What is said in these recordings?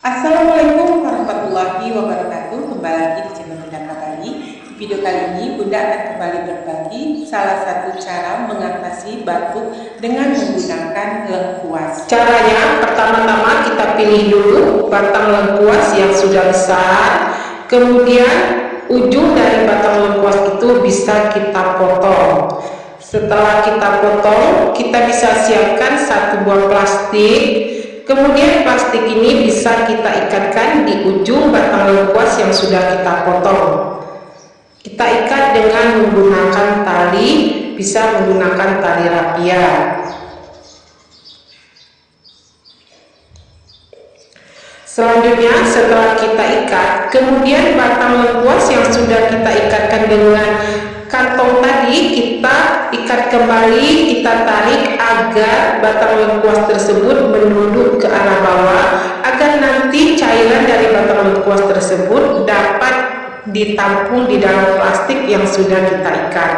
Assalamualaikum warahmatullahi wabarakatuh. Kembali lagi di channel Bunda Kabali. Di video kali ini Bunda akan kembali berbagi salah satu cara mengatasi batuk dengan menggunakan lengkuas. Caranya, pertama-tama kita pilih dulu batang lengkuas yang sudah besar. Kemudian ujung dari batang lengkuas itu bisa kita potong. Setelah kita potong, kita bisa siapkan satu buah plastik. Kemudian plastik ini bisa kita ikatkan di ujung batang lengkuas yang sudah kita potong. Kita ikat dengan menggunakan tali, bisa menggunakan tali rapia. Selanjutnya, setelah kita ikat, kemudian batang lengkuas yang sudah kita ikatkan dengan kantong tadi, kita ikat kembali, kita tarik agar batang lengkuas tersebut menunduk ke arah bawah, agar nanti cairan dari batang lengkuas tersebut dapat ditampung di dalam plastik yang sudah kita ikat.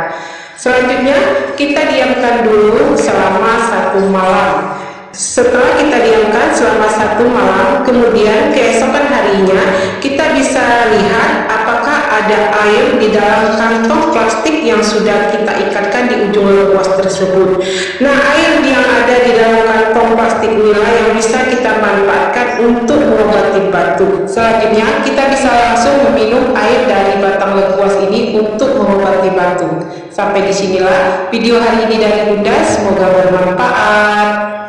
Selanjutnya, kita diamkan dulu selama 1 malam. Setelah kita diamkan selama 1 malam, kemudian keesokan harinya kita bisa lihat apakah ada air di dalam kantong plastik yang sudah kita ikatkan di ujung lengkuas tersebut. Nah, air yang ada di dalam kantong plastik inilah yang bisa kita manfaatkan untuk mengobati batuk. Selanjutnya, kita bisa langsung meminum air dari batang lengkuas ini untuk mengobati batuk. Sampai disinilah video hari ini dari Bunda, semoga bermanfaat.